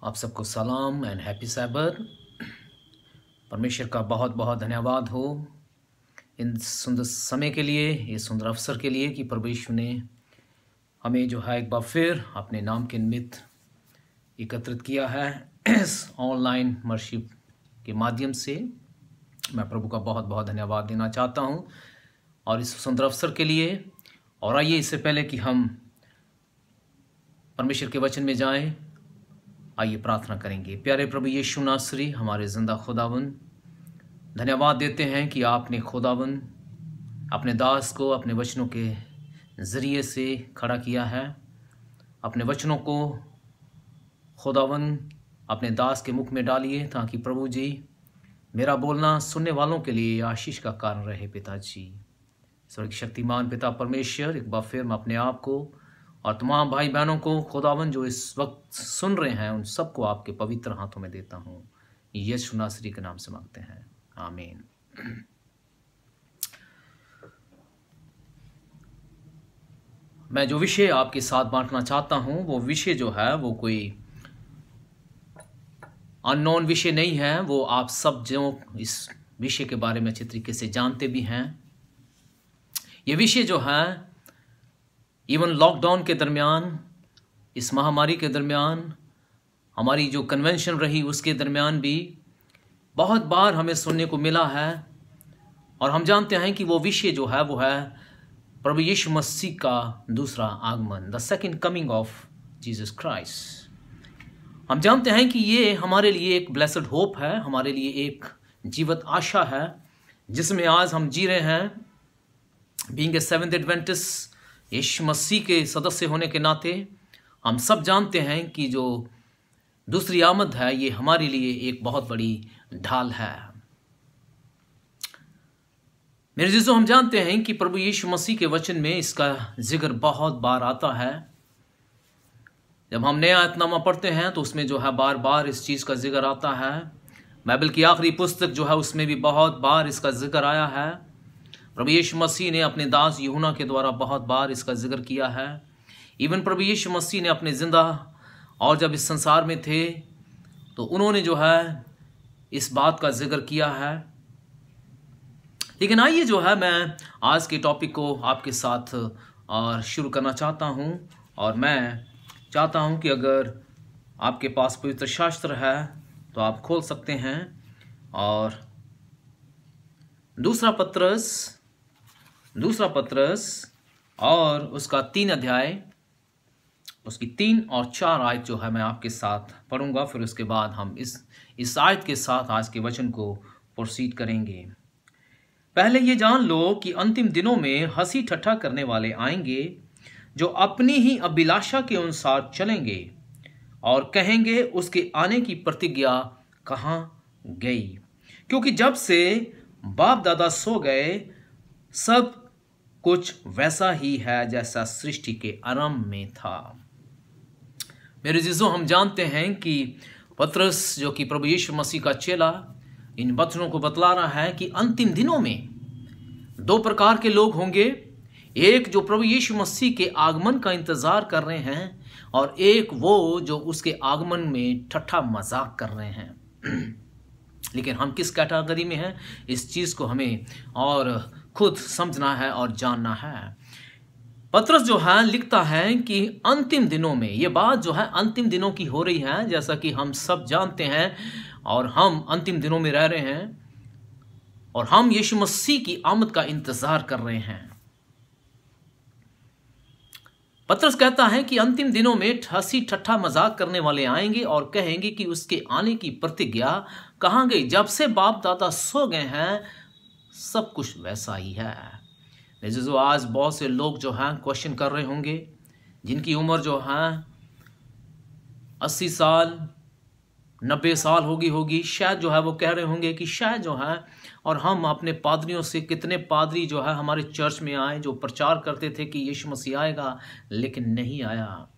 आप सबको सलाम एंड हैप्पी सैबत। परमेश्वर का बहुत बहुत धन्यवाद हो इन सुंदर समय के लिए, ये सुंदर अवसर के लिए कि परमेश्वर ने हमें जो है एक बार फिर अपने नाम के निमित्त एकत्रित किया है इस ऑनलाइन वर्शिप के माध्यम से। मैं प्रभु का बहुत बहुत धन्यवाद देना चाहता हूँ और इस सुंदर अवसर के लिए। और आइए इससे पहले कि हम परमेश्वर के वचन में जाएं, आइए प्रार्थना करेंगे। प्यारे प्रभु यीशु नासरी, हमारे जिंदा खुदावन, धन्यवाद देते हैं कि आपने खुदावन अपने दास को अपने वचनों के ज़रिए से खड़ा किया है। अपने वचनों को खुदावन अपने दास के मुख में डालिए ताकि प्रभु जी मेरा बोलना सुनने वालों के लिए आशीष का कारण रहे। पिताजी, स्वर्ग शक्तिमान पिता परमेश्वर, एक बार फिर मैं अपने आप को और तमाम भाई बहनों को खुदावन जो इस वक्त सुन रहे हैं उन सबको आपके पवित्र हाथों में देता हूँ। यीशु नासरी के नाम से मांगते हैं, आमीन। मैं जो विषय आपके साथ बांटना चाहता हूँ वो विषय जो है वो कोई अननोन विषय नहीं है। वो आप सब जो इस विषय के बारे में अच्छे तरीके से जानते भी हैं। ये विषय जो है इवन लॉकडाउन के दरमियान, इस महामारी के दरमियान, हमारी जो कन्वेंशन रही उसके दरमियान भी बहुत बार हमें सुनने को मिला है। और हम जानते हैं कि वो विषय जो है वो है प्रभु यीशु मसीह का दूसरा आगमन, the second coming of Jesus Christ. हम जानते हैं कि ये हमारे लिए एक ब्लेसड होप है, हमारे लिए एक जीवत आशा है जिसमें आज हम जी रहे हैं। बीइंग ए सेवेंथ एडवेंटिस्ट, यीशु मसीह के सदस्य होने के नाते हम सब जानते हैं कि जो दूसरी आमद है ये हमारे लिए एक बहुत बड़ी ढाल है। मेरे जीजों, हम जानते हैं कि प्रभु यीशु मसीह के वचन में इसका जिक्र बहुत बार आता है। जब हम नया ऐतनामा पढ़ते हैं तो उसमें जो है बार बार इस चीज़ का जिक्र आता है। बाइबल की आखिरी पुस्तक जो है उसमें भी बहुत बार इसका जिक्र आया है। प्रभु यीशु मसीह ने अपने दास यूहन्ना के द्वारा बहुत बार इसका जिक्र किया है। इवन प्रभु यीशु मसीह ने अपने जिंदा और जब इस संसार में थे तो उन्होंने जो है इस बात का जिक्र किया है। लेकिन आइए जो है मैं आज के टॉपिक को आपके साथ और शुरू करना चाहता हूं। और मैं चाहता हूं कि अगर आपके पास पवित्र शास्त्र है तो आप खोल सकते हैं और दूसरा पत्रस और उसका 3 अध्याय, उसकी 3 और 4 आयत जो है मैं आपके साथ पढ़ूंगा। फिर उसके बाद हम इस आयत के साथ आज के वचन को प्रोसीड करेंगे। पहले ये जान लो कि अंतिम दिनों में हंसी ठट्ठा करने वाले आएंगे जो अपनी ही अभिलाषा के अनुसार चलेंगे और कहेंगे उसके आने की प्रतिज्ञा कहाँ गई, क्योंकि जब से बाप दादा सो गए सब कुछ वैसा ही है जैसा सृष्टि के आरंभ में था। मेरे जीजों, हम जानते हैं कि पतरस जो कि प्रभु यीशु मसीह का चेला इन वचनों को बतला रहा है कि अंतिम दिनों में 2 प्रकार के लोग होंगे। एक जो प्रभु यीशु मसीह के आगमन का इंतजार कर रहे हैं और एक वो जो उसके आगमन में ठट्ठा मजाक कर रहे हैं। लेकिन हम किस कैटेगरी में हैं इस चीज़ को हमें और खुद समझना है और जानना है। पतरस जो है लिखता है कि अंतिम दिनों में, ये बात जो है अंतिम दिनों की हो रही है, जैसा कि हम सब जानते हैं और हम अंतिम दिनों में रह रहे हैं और हम यीशु मसीह की आमद का इंतजार कर रहे हैं। पतरस कहता है कि अंतिम दिनों में हंसी ठट्ठा मजाक करने वाले आएंगे और कहेंगे कि उसके आने की प्रतिज्ञा कहाँ गई। जब से बाप दादा सो गए हैं सब कुछ वैसा ही है। जो आज बहुत से लोग जो हैं क्वेश्चन कर रहे होंगे, जिनकी उम्र जो है 80 साल 90 साल होगी, शायद जो है वो कह रहे होंगे कि शायद जो है, और हम अपने पादरियों से, कितने पादरी जो है हमारे चर्च में आए जो प्रचार करते थे कि यीशु मसीह आएगा लेकिन नहीं आया।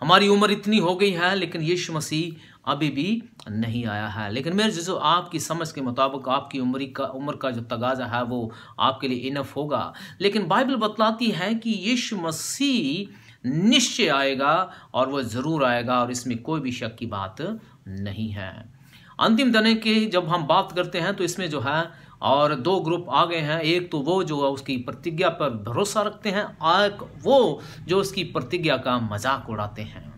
हमारी उम्र इतनी हो गई है लेकिन यीशु मसीह अभी भी नहीं आया है। लेकिन मेरे जो आपकी समझ के मुताबिक आपकी उम्र का जो तगाजा है वो आपके लिए इनफ होगा। लेकिन बाइबल बतलाती है कि यीशु मसीह निश्चय आएगा और वह ज़रूर आएगा, और इसमें कोई भी शक की बात नहीं है। अंतिम दिन की जब हम बात करते हैं तो इसमें जो है और दो ग्रुप आ गए हैं। एक तो वो जो उसकी प्रतिज्ञा पर भरोसा रखते हैं, और वो जो उसकी प्रतिज्ञा का मजाक उड़ाते हैं।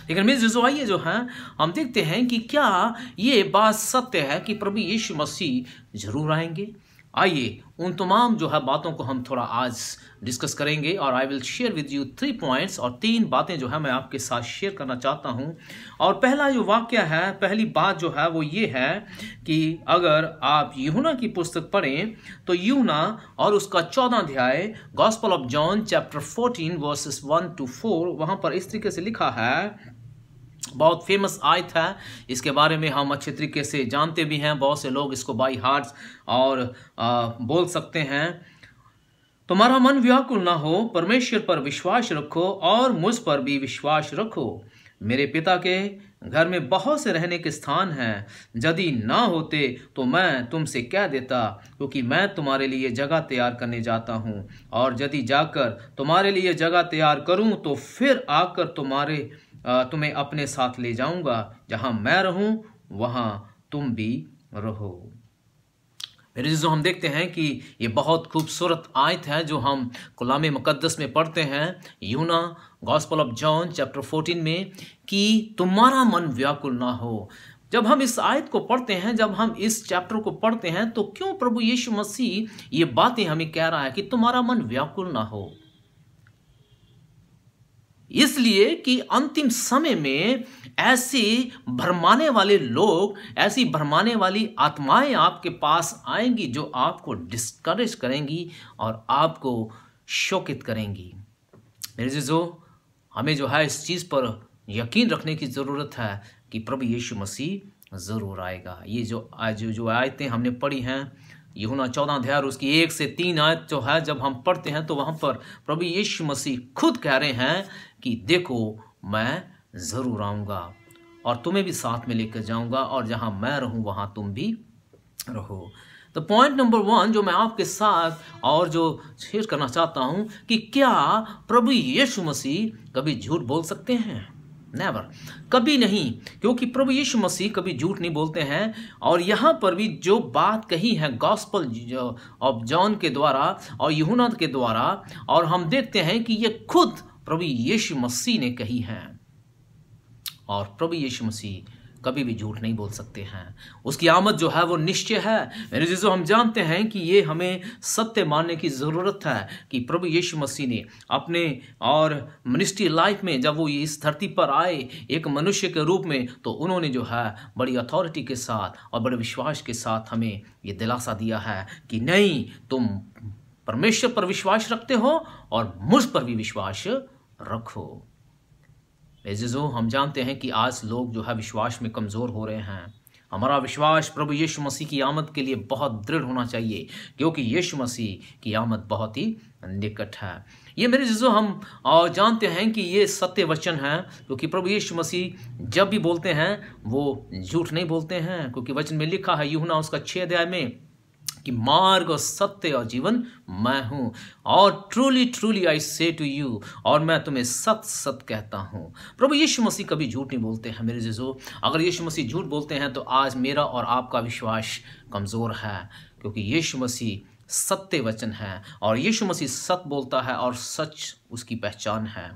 लेकिन मेरे जो आइए जो है हम देखते हैं कि क्या ये बात सत्य है कि प्रभु यीशु मसीह जरूर आएंगे। आइए उन तमाम जो है बातों को हम थोड़ा आज डिस्कस करेंगे, और I will share with you 3 points, और 3 बातें जो है मैं आपके साथ शेयर करना चाहता हूं। और पहला जो वाक्य है, पहली बात जो है वो ये है कि अगर आप यूहन्ना की पुस्तक पढ़ें तो यूहन्ना और उसका 14 अध्याय, gospel of John chapter 14 versus 1 to 4, वहां पर इस तरीके से लिखा है। बहुत फेमस आयत है, इसके बारे में हम अच्छे तरीके से जानते भी हैं, बहुत से लोग इसको बाई हार्ट और बोल सकते हैं। तुम्हारा मन व्याकुल ना हो, परमेश्वर पर विश्वास रखो और मुझ पर भी विश्वास रखो। मेरे पिता के घर में बहुत से रहने के स्थान हैं, यदि ना होते तो मैं तुमसे कह देता, क्योंकि मैं तुम्हारे लिए जगह तैयार करने जाता हूँ। और यदि जाकर तुम्हारे लिए जगह तैयार करूँ तो फिर आकर तुम्हें अपने साथ ले जाऊंगा। जहां मैं रहूं वहां तुम भी रहो। मेरे जो हम देखते हैं कि ये बहुत खूबसूरत आयत है जो हम कलाम मुकद्दस में पढ़ते हैं, यूहन्ना गॉस्पेल ऑफ जॉन चैप्टर 14 में, कि तुम्हारा मन व्याकुल ना हो। जब हम इस आयत को पढ़ते हैं, जब हम इस चैप्टर को पढ़ते हैं, तो क्यों प्रभु यीशु मसीह ये बातें हमें कह रहा है कि तुम्हारा मन व्याकुल ना हो? इसलिए कि अंतिम समय में ऐसे भरमाने वाले लोग, ऐसी भरमाने वाली आत्माएं आपके पास आएंगी जो आपको डिस्करेज करेंगी और आपको शोकित करेंगी। मेरे जीजो, हमें जो है इस चीज़ पर यकीन रखने की ज़रूरत है कि प्रभु यीशु मसीह ज़रूर आएगा। ये जो आज जो आयतें हमने पढ़ी हैं, यूहन्ना 14 अध्याय उसकी 1 से 3 आयत जो है जब हम पढ़ते हैं तो वहाँ पर प्रभु यीशु मसीह खुद कह रहे हैं कि देखो मैं ज़रूर आऊँगा और तुम्हें भी साथ में लेकर जाऊँगा, और जहाँ मैं रहूँ वहाँ तुम भी रहो। तो पॉइंट नंबर 1 जो मैं आपके साथ और जो शेयर करना चाहता हूँ कि क्या प्रभु यीशु मसीह कभी झूठ बोल सकते हैं? नेवर, कभी नहीं, क्योंकि प्रभु यीशु मसीह कभी झूठ नहीं बोलते हैं। और यहाँ पर भी जो बात कही है गॉस्पेल ऑफ जॉन के द्वारा और यूहन्ना के द्वारा, और हम देखते हैं कि ये खुद प्रभु यीशु मसीह ने कही है, और प्रभु यीशु मसीह कभी भी झूठ नहीं बोल सकते हैं। उसकी आमद जो है वो निश्चय है। मेरे जीजो, हम जानते हैं कि ये हमें सत्य मानने की ज़रूरत है कि प्रभु यीशु मसीह ने अपने और मिनिस्ट्री लाइफ में जब वो इस धरती पर आए एक मनुष्य के रूप में, तो उन्होंने जो है बड़ी अथॉरिटी के साथ और बड़े विश्वास के साथ हमें ये दिलासा दिया है कि नहीं, तुम परमेश्वर पर विश्वास रखते हो और मुझ पर भी विश्वास रखो। अज़ीज़ों, हम जानते हैं कि आज लोग जो है विश्वास में कमज़ोर हो रहे हैं। हमारा विश्वास प्रभु यीशु मसीह की आमद के लिए बहुत दृढ़ होना चाहिए, क्योंकि यीशु मसीह की आमद बहुत ही निकट है। ये मेरे अज़ीज़ों, हम जानते हैं कि ये सत्य वचन है, क्योंकि प्रभु यीशु मसीह जब भी बोलते हैं वो झूठ नहीं बोलते हैं, क्योंकि वचन में लिखा है यूहन्ना उसका 6 अध्याय में कि मार्ग और सत्य और जीवन मैं हूं, और ट्रूली ट्रूली आई से टू यू, और मैं तुम्हें सच सच कहता हूं। प्रभु यीशु मसीह कभी झूठ नहीं बोलते हैं। मेरे जीजो, अगर यीशु मसीह झूठ बोलते हैं तो आज मेरा और आपका विश्वास कमज़ोर है, क्योंकि यीशु मसीह सत्य वचन है और यीशु मसीह सच बोलता है और सच उसकी पहचान है।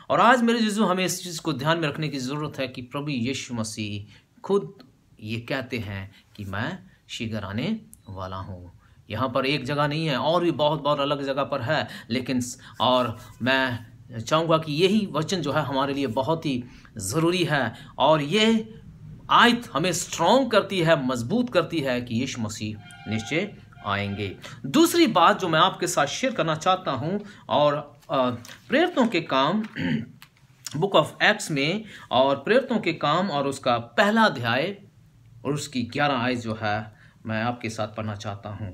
और आज मेरे जीजो, हमें इस चीज़ को ध्यान में रखने की ज़रूरत है कि प्रभु यीशु मसीह खुद ये कहते हैं कि मैं शीघ्र आने वाला हूँ। यहाँ पर एक जगह नहीं है, और भी बहुत बहुत अलग जगह पर है, लेकिन और मैं चाहूँगा कि यही वचन जो है हमारे लिए बहुत ही ज़रूरी है, और ये आयत हमें स्ट्रॉन्ग करती है, मजबूत करती है कि यीशु मसीह निश्चय आएंगे। दूसरी बात जो मैं आपके साथ शेयर करना चाहता हूँ, और प्रेरितों के काम बुक ऑफ एक्ट्स में, और प्रेरितों के काम और उसका पहला अध्याय और उसकी 11 आयत जो है मैं आपके साथ पढ़ना चाहता हूं।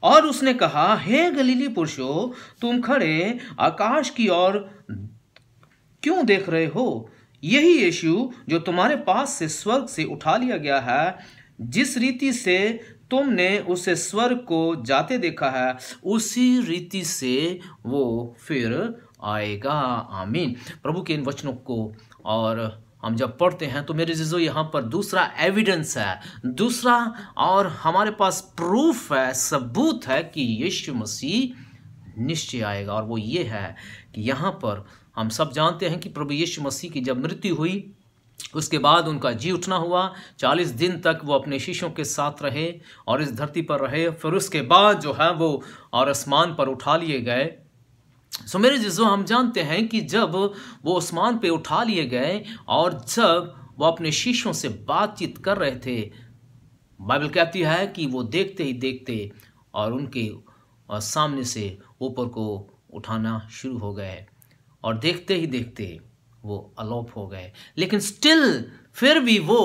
और उसने कहा, हे गलीली पुरुषों, तुम खड़े आकाश की ओर क्यों देख रहे हो? यही यीशु जो तुम्हारे पास से स्वर्ग से उठा लिया गया है, जिस रीति से तुमने उसे स्वर्ग को जाते देखा है, उसी रीति से वो फिर आएगा। आमीन। प्रभु के इन वचनों को और हम जब पढ़ते हैं तो मेरे जीजो यहाँ पर दूसरा एविडेंस है, दूसरा और हमारे पास प्रूफ है, सबूत है कि यीशु मसीह निश्चय आएगा। और वो ये है कि यहाँ पर हम सब जानते हैं कि प्रभु यीशु मसीह की जब मृत्यु हुई उसके बाद उनका जी उठना हुआ, 40 दिन तक वो अपने शिष्यों के साथ रहे और इस धरती पर रहे। फिर उसके बाद जो है वो और आसमान पर उठा लिए गए। सो मेरे जीजो हम जानते हैं कि जब वो आसमान पे उठा लिए गए और जब वो अपने शिष्यों से बातचीत कर रहे थे, बाइबल कहती है कि वो देखते ही देखते और उनके सामने से ऊपर को उठाना शुरू हो गए और देखते ही देखते वो अलोप हो गए। लेकिन स्टिल फिर भी वो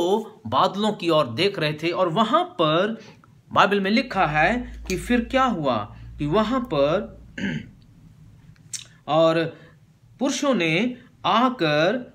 बादलों की ओर देख रहे थे। और वहां पर बाइबल में लिखा है कि फिर क्या हुआ कि वहां पर और पुरुषों ने आकर,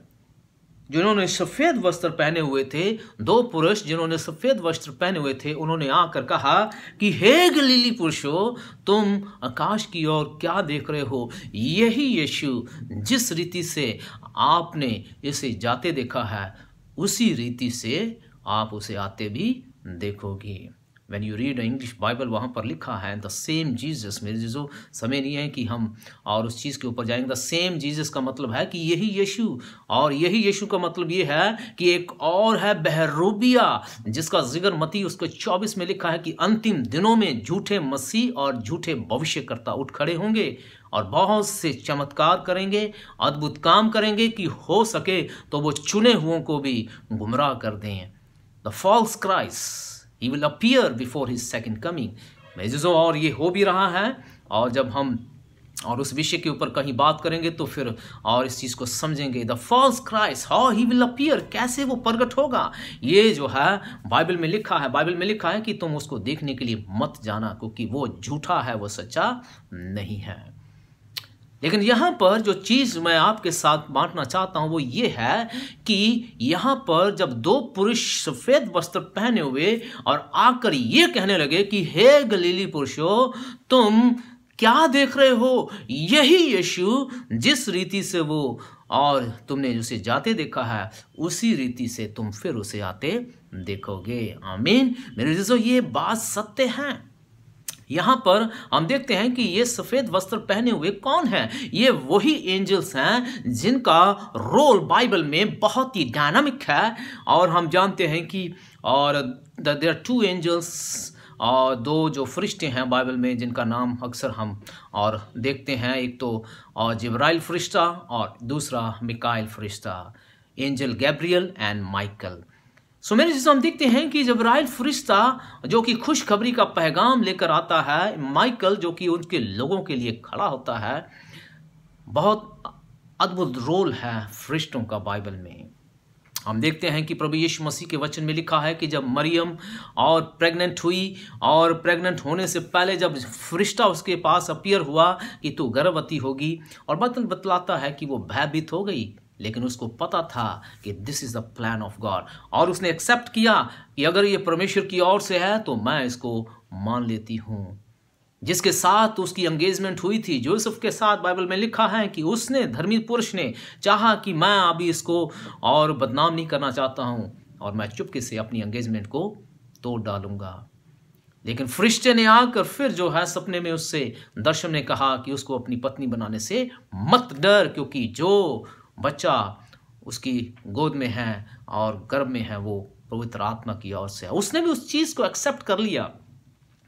जिन्होंने सफेद वस्त्र पहने हुए थे, 2 पुरुष जिन्होंने सफेद वस्त्र पहने हुए थे, उन्होंने आकर कहा कि हे गलीली पुरुषों, तुम आकाश की ओर क्या देख रहे हो? यही यीशु जिस रीति से आपने इसे जाते देखा है उसी रीति से आप उसे आते भी देखोगे। When you read English Bible वहाँ पर लिखा है द सेम जीसस। मेरे जीजो समय नहीं है कि हम और उस चीज़ के ऊपर जाएंगे। द सेम जीसस का मतलब है कि यही यीशु, और यही यीशु का मतलब ये है कि एक और है बहरूबिया, जिसका जिक्र मत्ती उसके 24 में लिखा है कि अंतिम दिनों में झूठे मसीह और झूठे भविष्यकर्ता उठ खड़े होंगे और बहुत से चमत्कार करेंगे, अद्भुत काम करेंगे कि हो सके तो वो चुने हुओं को भी गुमराह कर दें। The false Christ He will appear before his second coming। और ये हो भी रहा है। और जब हम और उस विषय के ऊपर कहीं बात करेंगे तो फिर और इस चीज़ को समझेंगे। The false Christ, how he will appear, कैसे वो प्रकट होगा, ये जो है बाइबल में लिखा है। बाइबल में लिखा है कि तुम उसको देखने के लिए मत जाना, क्योंकि वो झूठा है, वो सच्चा नहीं है। लेकिन यहाँ पर जो चीज़ मैं आपके साथ बांटना चाहता हूँ वो ये है कि यहाँ पर जब 2 पुरुष सफ़ेद वस्त्र पहने हुए और आकर ये कहने लगे कि हे गलीली पुरुषों, तुम क्या देख रहे हो? यही यीशु जिस रीति से वो और तुमने उसे जाते देखा है उसी रीति से तुम फिर उसे आते देखोगे। आमीन। मेरे दोस्तों, ये बात सत्य है। यहाँ पर हम देखते हैं कि ये सफ़ेद वस्त्र पहने हुए कौन हैं? ये वही एंजल्स हैं जिनका रोल बाइबल में बहुत ही डायनामिक है। और हम जानते हैं कि और देयर आर 2 एंजल्स, और 2 जो फरिश्ते हैं बाइबल में जिनका नाम अक्सर हम और देखते हैं। एक तो जिब्राइल फरिश्ता और दूसरा मिकाइल फरिश्ता, एंजल गैब्रियल एंड माइकल। सो मेरे जिसमें हम देखते हैं कि जिब्राइल फरिश्ता जो कि खुशखबरी का पैगाम लेकर आता है, माइकल जो कि उनके लोगों के लिए खड़ा होता है। बहुत अद्भुत रोल है फरिश्तों का बाइबल में। हम देखते हैं कि प्रभु यीशु मसीह के वचन में लिखा है कि जब मरियम और प्रेग्नेंट हुई और प्रेग्नेंट होने से पहले जब फरिश्ता उसके पास अपीयर हुआ कि तू गर्भवती होगी, और बतलाता है कि वो भयभीत हो गई, लेकिन उसको पता था कि this is the plan of God, और उसने एक्सेप्ट किया कि अगर ये परमेश्वर की ओर से है तो मैं इसको मान लेती हूँ। जिसके साथ उसकी एंगेजमेंट हुई थी, जोसेफ के साथ, बाइबल में लिखा है कि उसने, धर्मी पुरुष ने चाहा कि मैं अभी इसको और बदनाम नहीं करना चाहता हूँ और मैं चुपके से अपनी एंगेजमेंट को तोड़ डालूंगा। लेकिन फरिश्ते ने आकर फिर जो है सपने में उससे दर्शन ने कहा कि उसको अपनी पत्नी बनाने से मत डर, क्योंकि जो बच्चा उसकी गोद में है और गर्भ में है वो पवित्र आत्मा की ओर से है। उसने भी उस चीज़ को एक्सेप्ट कर लिया।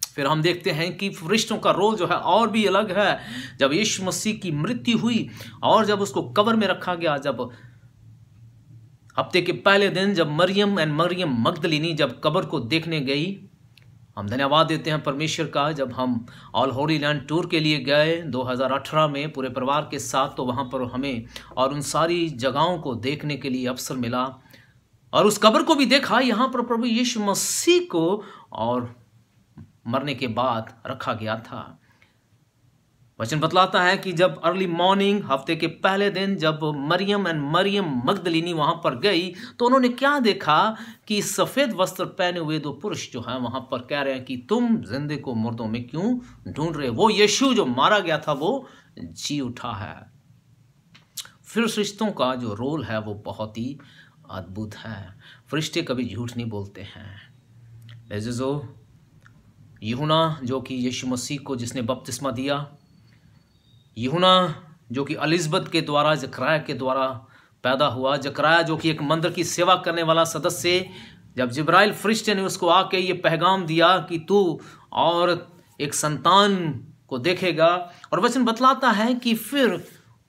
फिर हम देखते हैं कि फरिश्तों का रोल जो है और भी अलग है। जब यीशु मसीह की मृत्यु हुई और जब उसको कब्र में रखा गया, जब हफ्ते के पहले दिन जब मरियम मगदलीनी जब कब्र को देखने गई, हम धन्यवाद देते हैं परमेश्वर का। जब हम ऑल होली लैंड टूर के लिए गए 2018 में पूरे परिवार के साथ, तो वहाँ पर हमें और उन सारी जगहों को देखने के लिए अवसर मिला और उस कब्र को भी देखा। यहाँ पर प्रभु यीशु मसीह को और मरने के बाद रखा गया था। वचन बतलाता है कि जब अर्ली मॉर्निंग हफ्ते के पहले दिन जब मरियम मगदलीनी वहां पर गई तो उन्होंने क्या देखा कि सफेद वस्त्र पहने हुए 2 पुरुष जो हैं वहां पर कह रहे हैं कि तुम जिंदे को मुर्दों में क्यों ढूंढ रहे हो? वो यीशु जो मारा गया था वो जी उठा है। फिर फरिश्तों का जो रोल है वो बहुत ही अद्भुत है। फरिश्ते कभी झूठ नहीं बोलते हैं। अज़ीज़ो, यूहन्ना जो कि यीशु मसीह को जिसने बपतिस्मा दिया, यूहन्ना जो कि एलिज़ाबेथ के द्वारा, जकरिया के द्वारा पैदा हुआ, जकरिया जो कि एक मंदिर की सेवा करने वाला सदस्य, जब जिब्राइल फरिश्ते ने उसको आके ये पैगाम दिया कि तू और एक संतान को देखेगा, और वचन बतलाता है कि फिर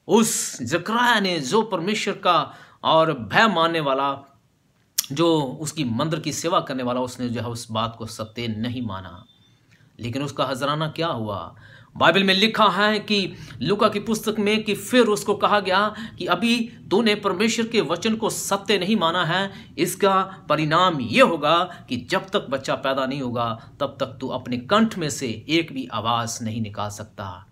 उस जकरिया ने जो परमेश्वर का और भय मानने वाला, जो उसकी मंदिर की सेवा करने वाला, उसने जो है उस बात को सत्य नहीं माना। लेकिन उसका हजराना क्या हुआ? बाइबल में लिखा है कि लूका की पुस्तक में कि फिर उसको कहा गया कि अभी तूने परमेश्वर के वचन को सत्य नहीं माना है, इसका परिणाम ये होगा कि जब तक बच्चा पैदा नहीं होगा तब तक तू अपने कंठ में से एक भी आवाज नहीं निकाल सकता।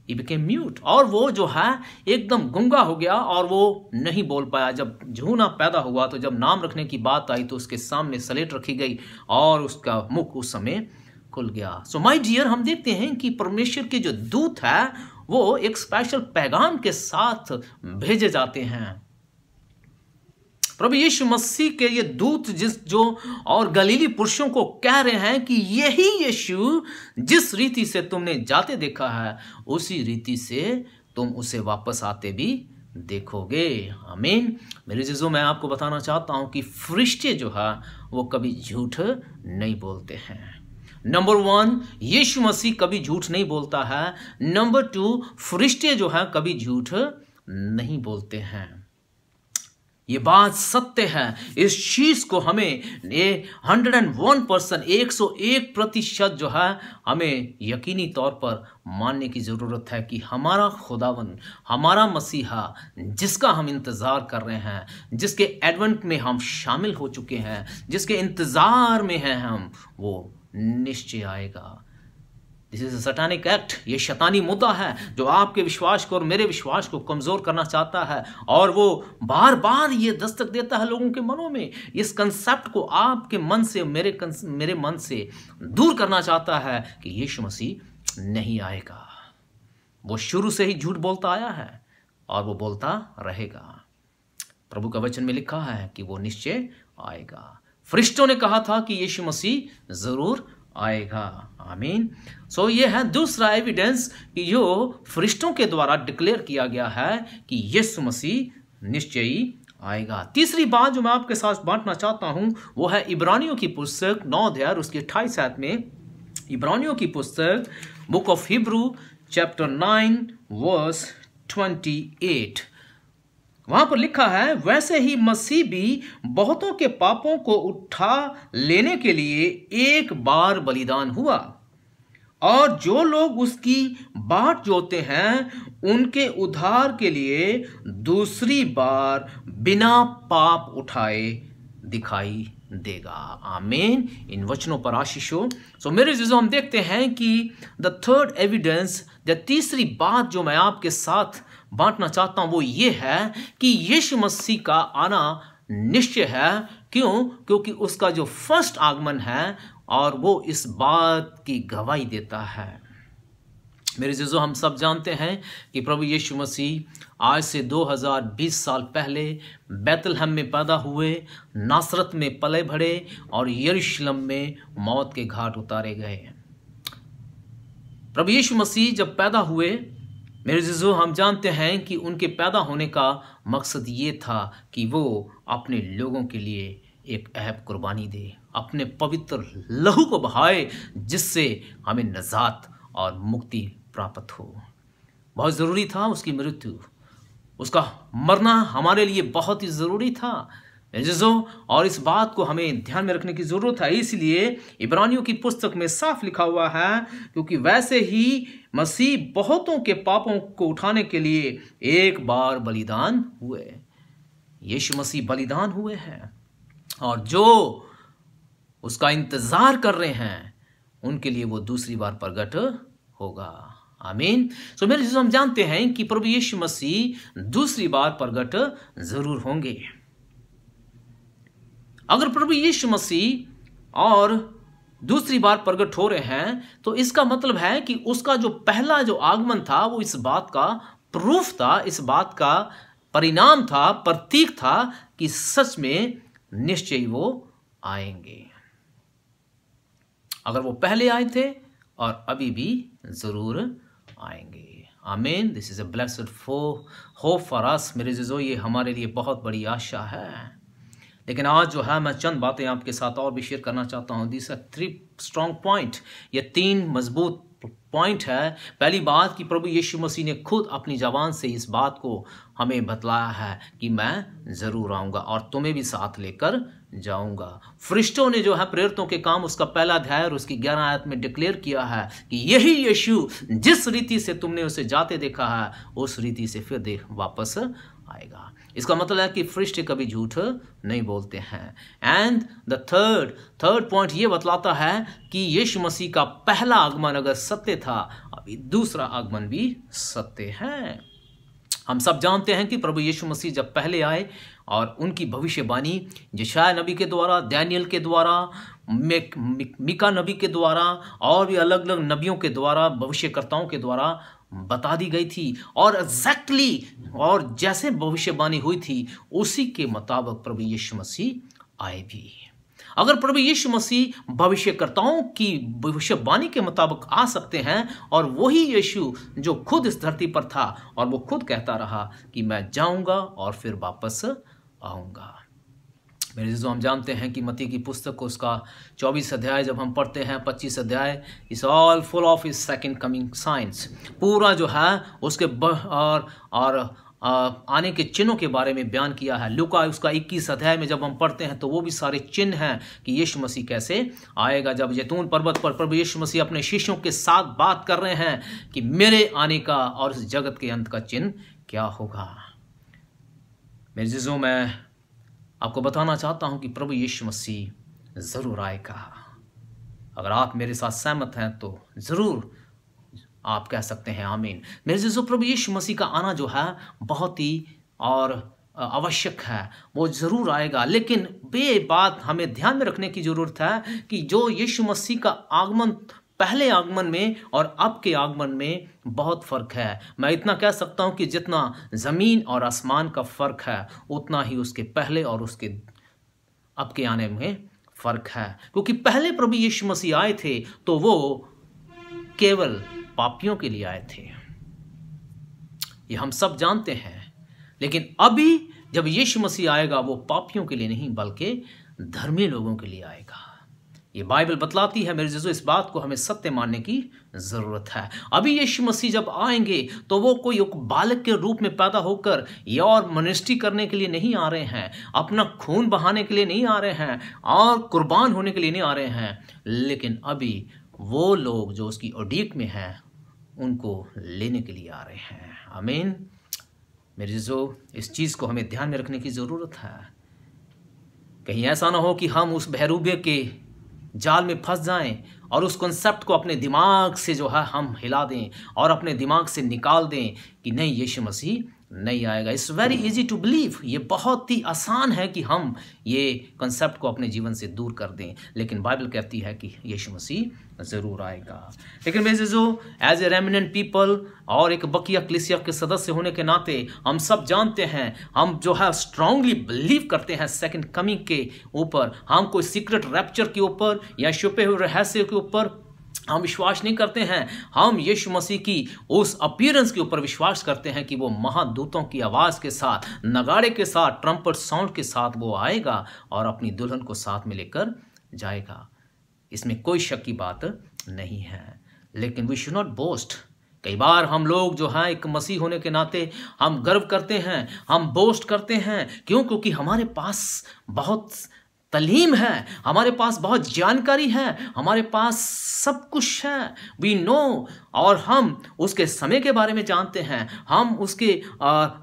He became mute, और वो जो है एकदम गूंगा हो गया और वो नहीं बोल पाया। जब यूहन्ना पैदा हुआ तो जब नाम रखने की बात आई तो उसके सामने स्लेट रखी गई और उसका मुख उस समय खुल गया। सो माय डियर, हम देखते हैं कि परमेश्वर के जो दूत है वो एक स्पेशल पैगाम के साथ भेजे जाते हैं। प्रभु यीशु मसीह के ये दूत जो और गलीली पुरुषों को कह रहे हैं कि यही यीशु जिस रीति से तुमने जाते देखा है उसी रीति से तुम उसे वापस आते भी देखोगे। आमीन। मेरे अज़ीज़ों, मैं आपको बताना चाहता हूं कि फरिश्ते जो है वो कभी झूठ नहीं बोलते हैं। नंबर 1, यीशु मसीह कभी झूठ नहीं बोलता है। नंबर 2, फरिश्ते जो है कभी झूठ नहीं बोलते हैं। ये बात सत्य है। इस चीज को हमें 101%, 101% जो है हमें यकीनी तौर पर मानने की जरूरत है कि हमारा खुदावंद, हमारा मसीहा जिसका हम इंतजार कर रहे हैं, जिसके एडवेंट में हम शामिल हो चुके हैं, जिसके इंतजार में हैं हम, वो निश्चय आएगा। This is a satanic act. ये शैतानी मुद्दा है जो आपके विश्वास को और मेरे विश्वास को कमजोर करना चाहता है, और वो बार बार ये दस्तक देता है लोगों के मनों में। इस कंसेप्ट को आपके मन से, मेरे मन से दूर करना चाहता है कि यीशु मसीह नहीं आएगा। वो शुरू से ही झूठ बोलता आया है और वो बोलता रहेगा। प्रभु का वचन में लिखा है कि वो निश्चय आएगा। फरिश्तों ने कहा था कि यीशु मसीह जरूर आएगा। आमीन। सो ये है दूसरा एविडेंस कि जो फरिश्तों के द्वारा डिक्लेयर किया गया है कि यीशु मसीह निश्चय ही आएगा। तीसरी बात जो मैं आपके साथ बांटना चाहता हूं वो है इब्रानियों की पुस्तक 9 अध्याय उसके 28 आयत में। इब्रानियों की पुस्तक book of Hebrew chapter 9 verse 28, वहां पर लिखा है, वैसे ही मसीह भी बहुतों के पापों को उठा लेने के लिए एक बार बलिदान हुआ, और जो लोग उसकी बाट जोते हैं उनके उद्धार के लिए दूसरी बार बिना पाप उठाए दिखाई देगा। आमीन। इन वचनों पर आशीष हो। सो मेरे अज़ीज़ों, हम देखते हैं कि द थर्ड एविडेंस, तीसरी बात जो मैं आपके साथ बांटना चाहता हूं वो ये है कि यीशु मसीह का आना निश्चय है। क्यों? क्योंकि उसका जो फर्स्ट आगमन है और वो इस बात की गवाही देता है। मेरे अज़ीज़ों, हम सब जानते हैं कि प्रभु यीशु मसीह आज से 2020 साल पहले बैतलहम में पैदा हुए, नासरत में पले बढ़े और यरूशलेम में मौत के घाट उतारे गए। प्रभु यीशु मसीह जब पैदा हुए, मेरे अज़ीज़ों, हम जानते हैं कि उनके पैदा होने का मकसद ये था कि वो अपने लोगों के लिए एक अहब कुर्बानी दे, अपने पवित्र लहू को बहाए, जिससे हमें नजात और मुक्ति प्राप्त हो। बहुत ज़रूरी था उसकी मृत्यु, उसका मरना हमारे लिए बहुत ही ज़रूरी था अज़ीज़ों, और इस बात को हमें ध्यान में रखने की ज़रूरत है। इसलिए इब्रानियों की पुस्तक में साफ लिखा हुआ है, क्योंकि वैसे ही मसीह बहुतों के पापों को उठाने के लिए एक बार बलिदान हुए। यीशु मसीह बलिदान हुए हैं, और जो उसका इंतजार कर रहे हैं उनके लिए वो दूसरी बार प्रकट होगा। आमीन। सो मेरे अज़ीज़ों, हम जानते हैं कि प्रभु यीशु मसीह दूसरी बार प्रकट जरूर होंगे। अगर प्रभु यीशु मसीह और दूसरी बार प्रकट हो रहे हैं तो इसका मतलब है कि उसका जो पहला जो आगमन था वो इस बात का प्रूफ था, इस बात का परिणाम था, प्रतीक था कि सच में निश्चय वो आएंगे। अगर वो पहले आए थे और अभी भी जरूर आएंगे। आमीन। This is a blessed hope for us मेरे अज़ीज़ों, ये हमारे लिए बहुत बड़ी आशा है। लेकिन आज जो है मैं चंद बातें आपके साथ और भी शेयर करना चाहता हूँ। दिस आर 3 स्ट्रॉन्ग पॉइंट, ये 3 मजबूत पॉइंट है। पहली बात कि प्रभु यीशु मसीह ने खुद अपनी ज़बान से इस बात को हमें बतलाया है कि मैं ज़रूर आऊँगा और तुम्हें भी साथ लेकर जाऊँगा। फरिश्तों ने जो है प्रेरितों के काम उसका पहला अध्याय और उसकी 11 आयत में डिक्लेयर किया है कि यही यीशु जिस रीति से तुमने उसे जाते देखा है उस रीति से फिर वापस आएगा। इसका मतलब है कि फरिश्ते कभी झूठ नहीं बोलते हैं। एंड द थर्ड पॉइंट ये बतलाता है कि यीशु मसीह का पहला आगमन अगर सत्य था, अभी दूसरा आगमन भी सत्य है। हम सब जानते हैं कि प्रभु यीशु मसीह जब पहले आए और उनकी भविष्यवाणी यशायाह नबी के द्वारा, दानियल के द्वारा, मीका नबी के द्वारा और भी अलग अलग नबियों के द्वारा, भविष्यकर्ताओं के द्वारा बता दी गई थी और एग्जैक्टली और जैसे भविष्यवाणी हुई थी उसी के मुताबिक प्रभु यीशु मसीह आए भी। अगर प्रभु यीशु मसीह भविष्यकर्ताओं की भविष्यवाणी के मुताबिक आ सकते हैं और वही यीशु जो खुद इस धरती पर था और वो खुद कहता रहा कि मैं जाऊंगा और फिर वापस आऊंगा। मेरे अज़ीज़ों, हम जानते हैं कि मत्ती की पुस्तक को उसका 24 अध्याय जब हम पढ़ते हैं, 25 अध्याय, is all full of his second coming science. पूरा जो है उसके आने के चिन्हों के बारे में बयान किया है। लूका उसका 21 अध्याय में जब हम पढ़ते हैं तो वो भी सारे चिन्ह हैं कि यीशु मसीह कैसे आएगा। जब जैतून पर्वत पर प्रभु यीशु मसीह अपने शिष्यों के साथ बात कर रहे हैं कि मेरे आने का और इस जगत के अंत का चिन्ह क्या होगा। मेरे अज़ीज़ों, मैं आपको बताना चाहता हूं कि प्रभु यीशु मसीह ज़रूर आएगा। अगर आप मेरे साथ सहमत हैं तो ज़रूर आप कह सकते हैं आमीन। मेरे अज़ीज़ों, प्रभु यीशु मसीह का आना जो है बहुत ही और आवश्यक है, वो ज़रूर आएगा। लेकिन ये बात हमें ध्यान में रखने की ज़रूरत है कि जो यीशु मसीह का आगमन पहले आगमन में और अब के आगमन में बहुत फ़र्क है। मैं इतना कह सकता हूं कि जितना ज़मीन और आसमान का फ़र्क है उतना ही उसके पहले और उसके अब के आने में फ़र्क है। क्योंकि पहले प्रभु यीशु मसीह आए थे तो वो केवल पापियों के लिए आए थे, ये हम सब जानते हैं। लेकिन अभी जब यीशु मसीह आएगा वो पापियों के लिए नहीं बल्कि धर्मी लोगों के लिए आएगा। ये बाइबल बतलाती है मेरे अज़ीज़ों, इस बात को हमें सत्य मानने की ज़रूरत है। अभी यीशु मसीह जब आएंगे तो वो कोई एक बालक के रूप में पैदा होकर या और मिनिस्ट्री करने के लिए नहीं आ रहे हैं, अपना खून बहाने के लिए नहीं आ रहे हैं और कुर्बान होने के लिए नहीं आ रहे हैं। लेकिन अभी वो लोग जो उसकी उड़ीक में हैं उनको लेने के लिए आ रहे हैं। आमीन। मेरे अज़ीज़ों, इस चीज़ को हमें ध्यान में रखने की ज़रूरत है। कहीं ऐसा ना हो कि हम उस बहरूबे के जाल में फंस जाएं और उस कॉन्सेप्ट को अपने दिमाग से जो है हम हिला दें और अपने दिमाग से निकाल दें कि नहीं, यीशु मसीह नहीं आएगा। It's very easy to believe, ये बहुत ही आसान है कि हम ये कॉन्सेप्ट को अपने जीवन से दूर कर दें। लेकिन बाइबल कहती है कि यीशु मसीह ज़रूर आएगा। लेकिन मेरे अज़ीज़ों, एज ए रेमिनेंट पीपल और एक बकिया कलीसिया के सदस्य होने के नाते हम सब जानते हैं, हम जो है स्ट्रांगली बिलीव करते हैं सेकंड कमिंग के ऊपर। हम कोई सीक्रेट रैप्चर के ऊपर या छुपे हुए रहस्य के ऊपर हम विश्वास नहीं करते हैं। हम यीशु मसीह की उस अपीयरेंस के ऊपर विश्वास करते हैं कि वो महादूतों की आवाज़ के साथ, नगाड़े के साथ, ट्रम्पट साउंड के साथ वो आएगा और अपनी दुल्हन को साथ में लेकर जाएगा। इसमें कोई शक की बात नहीं है। लेकिन वी शुड नॉट बोस्ट। कई बार हम लोग जो हैं एक मसीह होने के नाते हम गर्व करते हैं, हम बोस्ट करते हैं। क्यों? क्योंकि हमारे पास बहुत तलीम है, हमारे पास बहुत जानकारी है, हमारे पास सब कुछ है, वी नो। और हम उसके समय के बारे में जानते हैं, हम उसके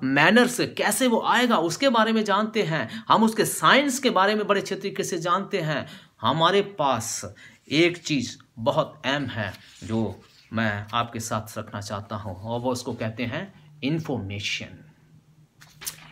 मैनर्स कैसे वो आएगा उसके बारे में जानते हैं, हम उसके साइंस के बारे में बड़े अच्छे तरीके से जानते हैं। हमारे पास एक चीज़ बहुत अहम है जो मैं आपके साथ रखना चाहता हूँ और वो उसको कहते हैं इंफॉर्मेशन।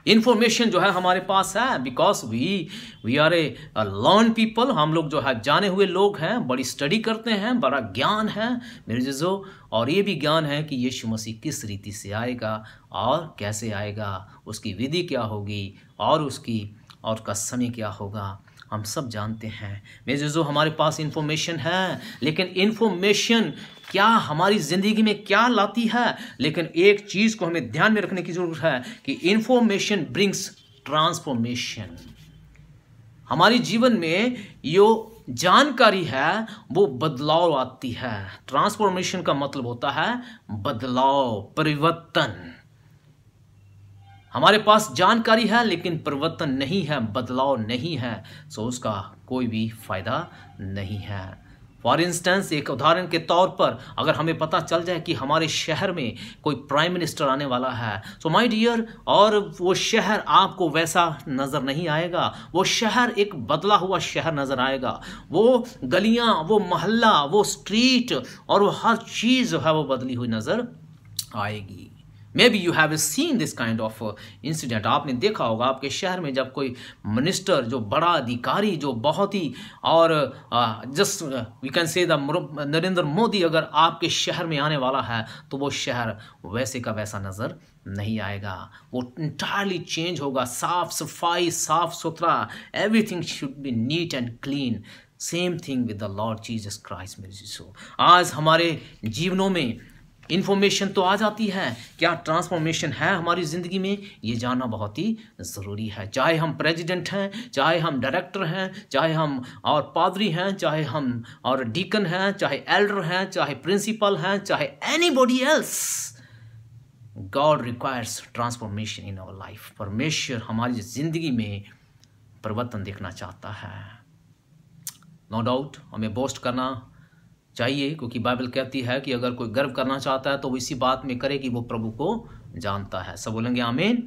इंफॉर्मेशन जो है हमारे पास है, because we are a learn people. हम लोग जो है जाने हुए लोग हैं, बड़ी स्टडी करते हैं, बड़ा ज्ञान है मेरे जीजो। और ये भी ज्ञान है कि यीशु मसीह किस रीति से आएगा और कैसे आएगा, उसकी विधि क्या होगी और उसका समय क्या होगा, हम सब जानते हैं मेरे जीजो। हमारे पास इंफॉर्मेशन है, लेकिन इंफॉर्मेशन क्या हमारी ज़िंदगी में क्या लाती है। लेकिन एक चीज़ को हमें ध्यान में रखने की ज़रूरत है कि इंफॉर्मेशन ब्रिंग्स ट्रांसफॉर्मेशन। हमारी जीवन में जो जानकारी है वो बदलाव आती है। ट्रांसफॉर्मेशन का मतलब होता है बदलाव, परिवर्तन। हमारे पास जानकारी है लेकिन परिवर्तन नहीं है, बदलाव नहीं है, सो उसका कोई भी फायदा नहीं है। फॉर इंस्टेंस, एक उदाहरण के तौर पर अगर हमें पता चल जाए कि हमारे शहर में कोई प्राइम मिनिस्टर आने वाला है, सो माय डियर, और वो शहर आपको वैसा नज़र नहीं आएगा। वो शहर एक बदला हुआ शहर नज़र आएगा। वो गलियां, वो मोहल्ला, वो स्ट्रीट और वो हर चीज़ जो है वो बदली हुई नज़र आएगी। May be you have seen this kind of incident. आपने देखा होगा आपके शहर में जब कोई मिनिस्टर, जो बड़ा अधिकारी, जो बहुत ही, और just we can say the Narendra Modi अगर आपके शहर में आने वाला है तो वो शहर वैसे का वैसा नज़र नहीं आएगा। वो इंटायरली चेंज होगा। साफ सफाई, साफ सुथरा, everything should be neat and clean. Same thing with the Lord Jesus Christ मेरे जीसो। आज हमारे जीवनों में इन्फॉर्मेशन तो आ जाती है, क्या ट्रांसफॉर्मेशन है हमारी ज़िंदगी में, ये जानना बहुत ही ज़रूरी है। चाहे हम प्रेसिडेंट हैं, चाहे हम डायरेक्टर हैं, चाहे हम और पादरी हैं, चाहे हम और डीकन हैं, चाहे एल्डर हैं, चाहे प्रिंसिपल हैं, चाहे anybody else, God requires transformation in our life. परमेश्वर हमारी ज़िंदगी में परिवर्तन देखना चाहता है। नो डाउट हमें बोस्ट करना चाहिए, क्योंकि बाइबल कहती है कि अगर कोई गर्व करना चाहता है तो वो इसी बात में करे कि वो प्रभु को जानता है। सब बोलेंगे आमीन।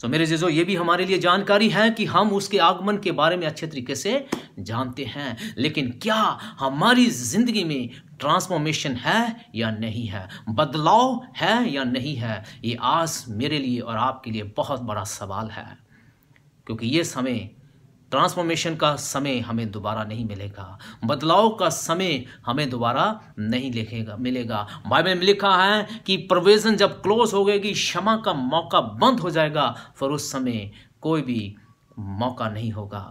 तो मेरे जीजो, ये भी हमारे लिए जानकारी है कि हम उसके आगमन के बारे में अच्छे तरीके से जानते हैं, लेकिन क्या हमारी जिंदगी में ट्रांसफॉर्मेशन है या नहीं है, बदलाव है या नहीं है, ये आज मेरे लिए और आपके लिए बहुत बड़ा सवाल है। क्योंकि ये समय, ट्रांसफॉर्मेशन का समय हमें दोबारा नहीं मिलेगा, बदलाव का समय हमें दोबारा नहीं मिलेगा। बाइबल में लिखा है कि प्रोविजन जब क्लोज हो गएगी, क्षमा का मौका बंद हो जाएगा, फिर उस समय कोई भी मौका नहीं होगा।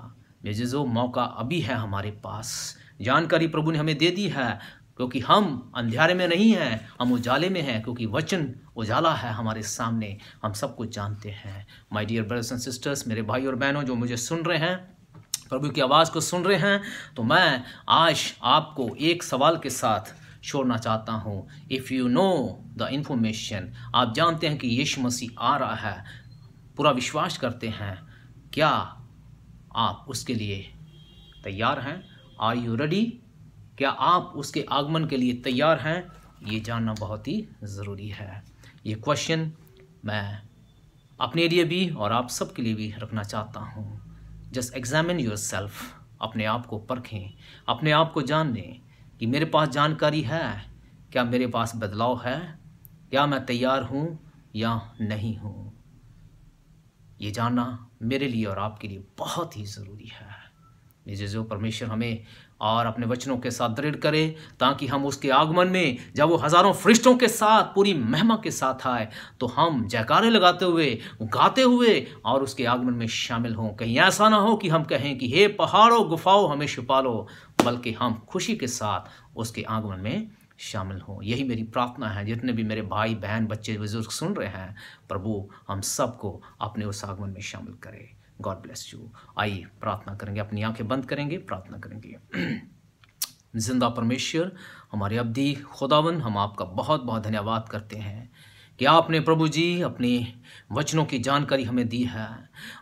ये जो मौका अभी है हमारे पास, जानकारी प्रभु ने हमें दे दी है, क्योंकि हम अंधेरे में नहीं हैं, हम उजाले में हैं, क्योंकि वचन उजाला है हमारे सामने, हम सब कुछ जानते हैं। My dear brothers and sisters, मेरे भाई और बहनों जो मुझे सुन रहे हैं, प्रभु की आवाज़ को सुन रहे हैं, तो मैं आज आपको एक सवाल के साथ छोड़ना चाहता हूँ। If you know the information, आप जानते हैं कि यीशु मसीह आ रहा है, पूरा विश्वास करते हैं, क्या आप उसके लिए तैयार हैं? Are you ready? क्या आप उसके आगमन के लिए तैयार हैं? ये जानना बहुत ही ज़रूरी है। ये क्वेश्चन मैं अपने लिए भी और आप सबके लिए भी रखना चाहता हूँ। जस्ट एग्जामिन योरसेल्फ, अपने आप को परखें, अपने आप को जान लें कि मेरे पास जानकारी है, क्या मेरे पास बदलाव है, क्या मैं तैयार हूँ या नहीं हूँ। ये जानना मेरे लिए और आपके लिए बहुत ही ज़रूरी है। ये जो परमेश्वर हमें और अपने वचनों के साथ दृढ़ करे, ताकि हम उसके आगमन में जब वो हज़ारों फरिश्तों के साथ पूरी महिमा के साथ आए, तो हम जयकारे लगाते हुए, गाते हुए और उसके आगमन में शामिल हों। कहीं ऐसा ना हो कि हम कहें कि हे पहाड़ों गुफाओं हमें छुपा लो, बल्कि हम खुशी के साथ उसके आगमन में शामिल हों। यही मेरी प्रार्थना है। जितने भी मेरे भाई बहन बच्चे बुजुर्ग सुन रहे हैं, प्रभु हम सबको अपने उस आगमन में शामिल करे। God bless you. आइए प्रार्थना करेंगे, अपनी आंखें बंद करेंगे, प्रार्थना करेंगे। जिंदा परमेश्वर, हमारे अब्दी खुदावन, हम आपका बहुत बहुत धन्यवाद करते हैं कि आपने प्रभु जी अपने वचनों की जानकारी हमें दी है।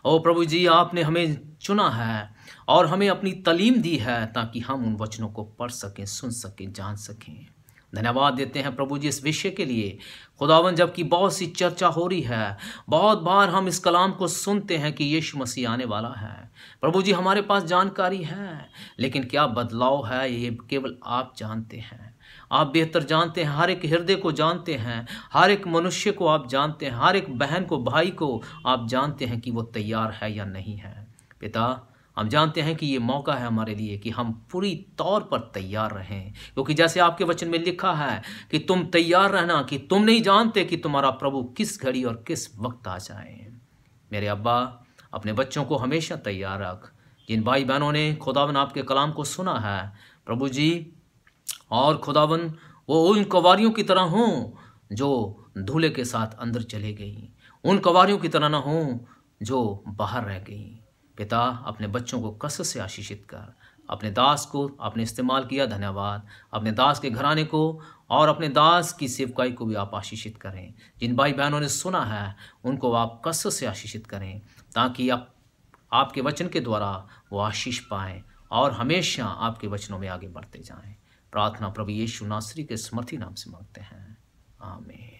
ओ प्रभु जी, आपने हमें चुना है और हमें अपनी तालीम दी है, ताकि हम उन वचनों को पढ़ सकें, सुन सकें, जान सकें। धन्यवाद देते हैं प्रभु जी इस विषय के लिए। खुदावन, जबकि बहुत सी चर्चा हो रही है, बहुत बार हम इस कलाम को सुनते हैं कि यीशु मसीह आने वाला है। प्रभु जी, हमारे पास जानकारी है, लेकिन क्या बदलाव है ये केवल आप जानते हैं। आप बेहतर जानते हैं, हर एक हृदय को जानते हैं, हर एक मनुष्य को आप जानते हैं, हर एक बहन को, भाई को आप जानते हैं कि वो तैयार है या नहीं है। पिता, हम जानते हैं कि ये मौका है हमारे लिए कि हम पूरी तौर पर तैयार रहें, क्योंकि जैसे आपके वचन में लिखा है कि तुम तैयार रहना, कि तुम नहीं जानते कि तुम्हारा प्रभु किस घड़ी और किस वक्त आ जाए। मेरे अब्बा, अपने बच्चों को हमेशा तैयार रख। जिन भाई बहनों ने खुदावन आपके कलाम को सुना है प्रभु जी, और खुदावन वो उन कवारियों की तरह हों जो दूल्हे के साथ अंदर चले गई, उन कवारियों की तरह ना हों जो बाहर रह गई। पिता, अपने बच्चों को कसरत से आशीषित कर। अपने दास को आपने इस्तेमाल किया, धन्यवाद। अपने दास के घराने को और अपने दास की सेवकाई को भी आप आशीषित करें। जिन भाई बहनों ने सुना है उनको आप कसरत से आशीषित करें, ताकि आपके वचन के द्वारा वो आशीष पाएं और हमेशा आपके वचनों में आगे बढ़ते जाएं। प्रार्थना प्रभु यीशु नासरी के समर्थी नाम से मांगते हैं, आमीन।